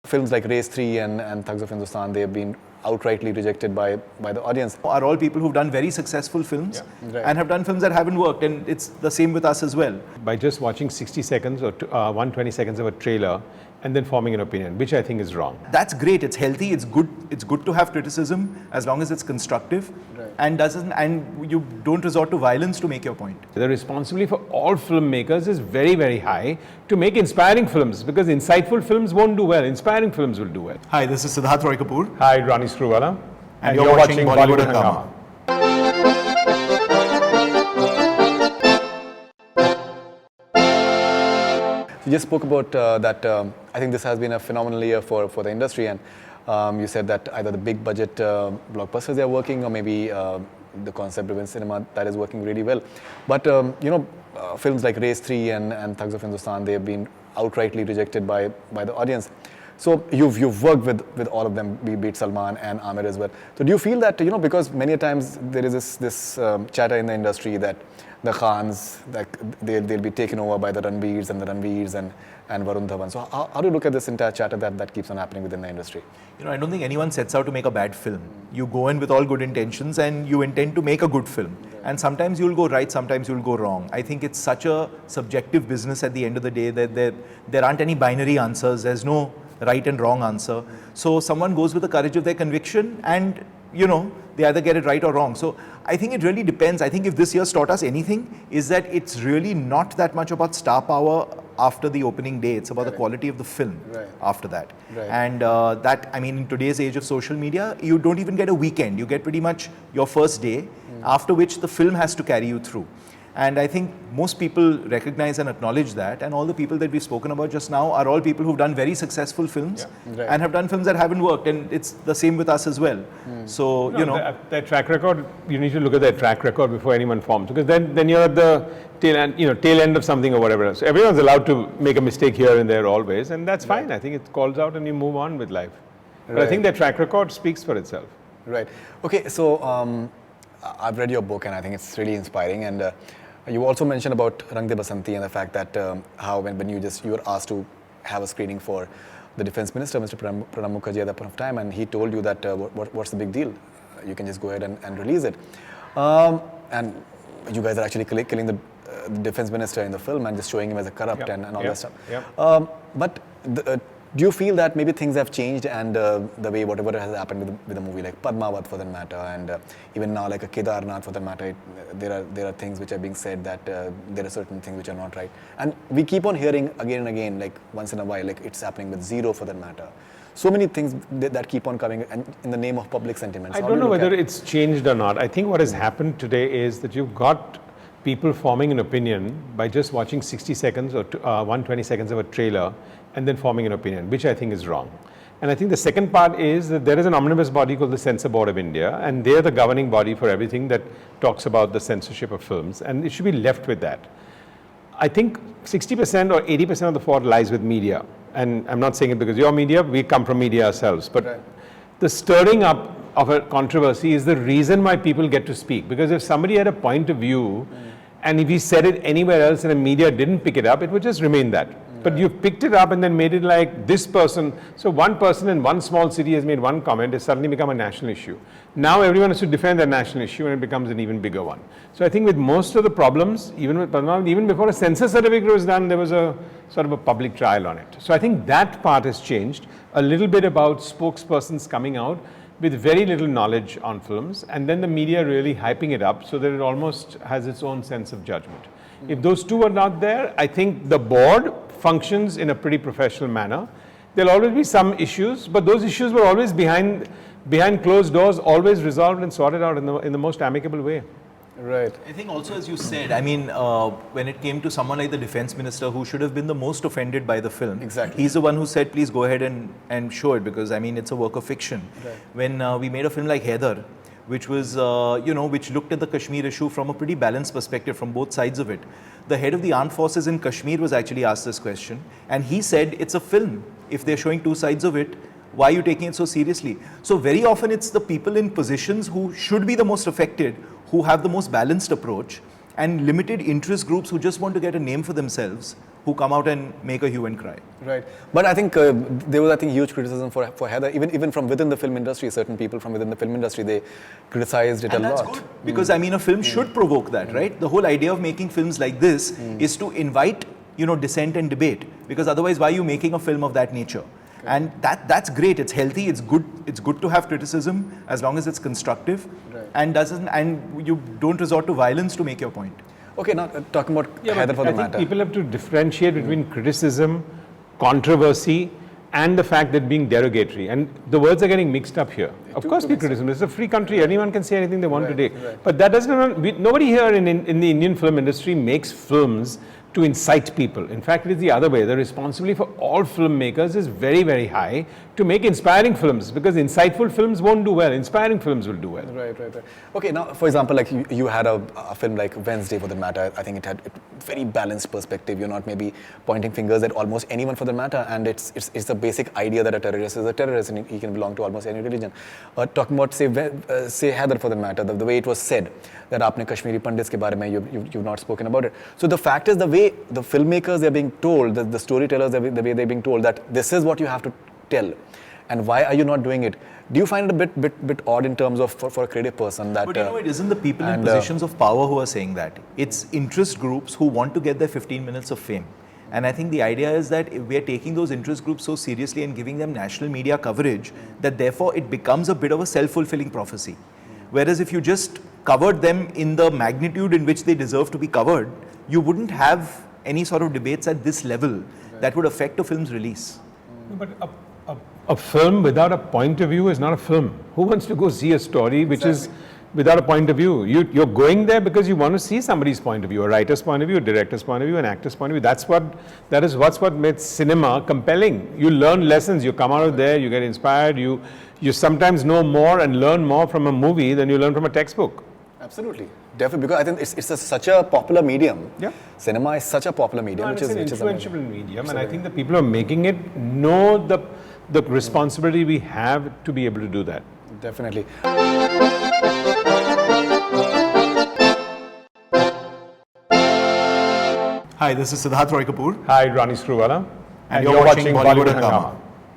Films like Race 3 and Thugs of Hindostan, they have been outrightly rejected by the audience. Are all people who've done very successful films Right. and have done films that haven't worked, and it's the same with us as well. By just watching 60 seconds or 120 seconds of a trailer and then forming an opinion, which I think is wrong. That's great. It's healthy. It's good. It's good to have criticism as long as it's constructive, and you don't resort to violence to make your point. The responsibility for all filmmakers is very, very high to make inspiring films, because insightful films won't do well. Inspiring films will do well. Hi, this is Siddharth Roy Kapur. Hi, Ronnie Screwvala. And you're watching Bollywood Hungama. You just spoke about that. I think this has been a phenomenal year for the industry, and you said that either the big budget blockbusters they are working, or maybe the concept-driven cinema that is working really well. But films like Race 3 and Thugs of Hindostan, they have been outrightly rejected by the audience. So you've worked with all of them, be it Salman and Amir as well. So do you feel that, because many a times there is this chatter in the industry that the Khans, like they'll be taken over by the Ranveers and Varun Dhawan. So how do you look at this entire chatter that keeps on happening within the industry? I don't think anyone sets out to make a bad film. You go in with all good intentions and you intend to make a good film. And sometimes you'll go right, sometimes you'll go wrong. I think it's such a subjective business at the end of the day that there aren't any binary answers. There's no right and wrong answer. So someone goes with the courage of their conviction, and they either get it right or wrong. So I think it really depends. I think if this year's taught us anything, is that it's really not that much about star power after the opening day. It's about the quality of the film after that. Right. And in today's age of social media, you don't even get a weekend. You get pretty much your first day, after which the film has to carry you through. And I think most people recognize and acknowledge that, and all the people that we've spoken about just now are all people who've done very successful films and have done films that haven't worked, and it's the same with us as well. So, their track record, you need to look at their track record before anyone forms, because then you're at the tail end of something or whatever else. So everyone's allowed to make a mistake here and there always, and that's fine. I think it calls out and you move on with life. But I think their track record speaks for itself. Right. Okay, so I've read your book and I think it's really inspiring, and you also mentioned about Rang De Basanti and the fact that how when you were asked to have a screening for the Defence Minister, Mr. Pranab Mukherjee, at that point of time, and he told you that what's the big deal? You can just go ahead and release it. And you guys are actually killing the Defence Minister in the film and just showing him as a corrupt and all that stuff. But do you feel that maybe things have changed, and the way whatever has happened with a movie like Padmavati for that matter, and even now like a Kedarnath for that matter, there are things which are being said that there are certain things which are not right, and we keep on hearing again and again, like once in a while, like it's happening with Zero for that matter. So many things that keep on coming, and in the name of public sentiments. I don't know whether it's changed or not. I think what has happened today is that you've got people forming an opinion by just watching 60 seconds or 120 seconds of a trailer and then forming an opinion, which I think is wrong. And I think the second part is that there is an omnibus body called the Censor Board of India, and they're the governing body for everything that talks about the censorship of films, and it should be left with that. I think 60% or 80% of the fault lies with media. And I'm not saying it because you're media, we come from media ourselves. But the stirring up of a controversy is the reason why people get to speak. Because if somebody had a point of view, and if he said it anywhere else and the media didn't pick it up, it would just remain that. But you've picked it up and then made it like this person. So one person in one small city has made one comment, it's suddenly become a national issue. Now everyone has to defend that national issue, and it becomes an even bigger one. So I think with most of the problems, even with Padmavati, even before a censor certificate was done, there was a sort of a public trial on it. So I think that part has changed a little bit about spokespersons coming out with very little knowledge on films, and then the media really hyping it up so that it almost has its own sense of judgment. If those two are not there, I think the board functions in a pretty professional manner. There'll always be some issues, but those issues were always behind closed doors, always resolved and sorted out in the most amicable way. Right. I think also, as you said, when it came to someone like the Defence Minister, who should have been the most offended by the film, he's the one who said, please go ahead and show it, because it's a work of fiction. When we made a film like Haider, which was, which looked at the Kashmir issue from a pretty balanced perspective from both sides of it. The head of the armed forces in Kashmir was actually asked this question, and he said, it's a film. If they're showing two sides of it, why are you taking it so seriously? So very often it's the people in positions who should be the most affected, who have the most balanced approach, and limited interest groups who just want to get a name for themselves, who come out and make a hue and cry. Right. But I think there was, huge criticism for Heather. Even from within the film industry, certain people from within the film industry, they criticized it And a that's lot. good, because I mean, a film should provoke that, right? The whole idea of making films like this is to invite, dissent and debate, because otherwise, why are you making a film of that nature? And that's great. It's healthy. It's good. It's good to have criticism as long as it's constructive, and you don't resort to violence to make your point. Okay, now talking about Heather for the I think matter. people have to differentiate between criticism, controversy, and the fact that being derogatory. And the words are getting mixed up here. Of course, criticism. It's a free country. Anyone can say anything they want today. But that doesn't. Nobody here in the Indian film industry makes films to incite people. In fact, it is the other way. The responsibility for all filmmakers is very, very high to make inspiring films, because insightful films won't do well. Inspiring films will do well. Right. Okay, now, for example, like you had a film like Wednesday for the matter. I think it had a very balanced perspective. You're not maybe pointing fingers at almost anyone for the matter, and it's the basic idea that a terrorist is a terrorist and he can belong to almost any religion. Talking about, say Heather for the matter, the way it was said, that aapne Kashmiri Pandits ke baare mein, you've not spoken about it. So the fact is, the way the filmmakers are being told, the storytellers, the way they're being told that this is what you have to tell, and why are you not doing it? Do you find it a bit odd in terms of for a creative person that? But it isn't the people in positions of power who are saying that. It's interest groups who want to get their 15 minutes of fame. And I think the idea is that we are taking those interest groups so seriously and giving them national media coverage that therefore it becomes a bit of a self-fulfilling prophecy. Whereas if you just covered them in the magnitude in which they deserve to be covered, you wouldn't have any sort of debates at this level that would affect a film's release. But a film without a point of view is not a film. Who wants to go see a story which is without a point of view? You're going there because you want to see somebody's point of view, a writer's point of view, a director's point of view, an actor's point of view. That's what made cinema compelling. You learn lessons. You come out of there, you get inspired. You sometimes know more and learn more from a movie than you learn from a textbook. Absolutely, definitely, because I think it's such a popular medium. Yeah. Cinema is such a popular medium, No, which it's is an influential amazing. medium, and I think the people who are making it know the responsibility we have to be able to do that. Definitely. Hi, this is Siddharth Roy Kapur. Hi, Ronnie Screwvala. And you're watching Bollywood Hungama.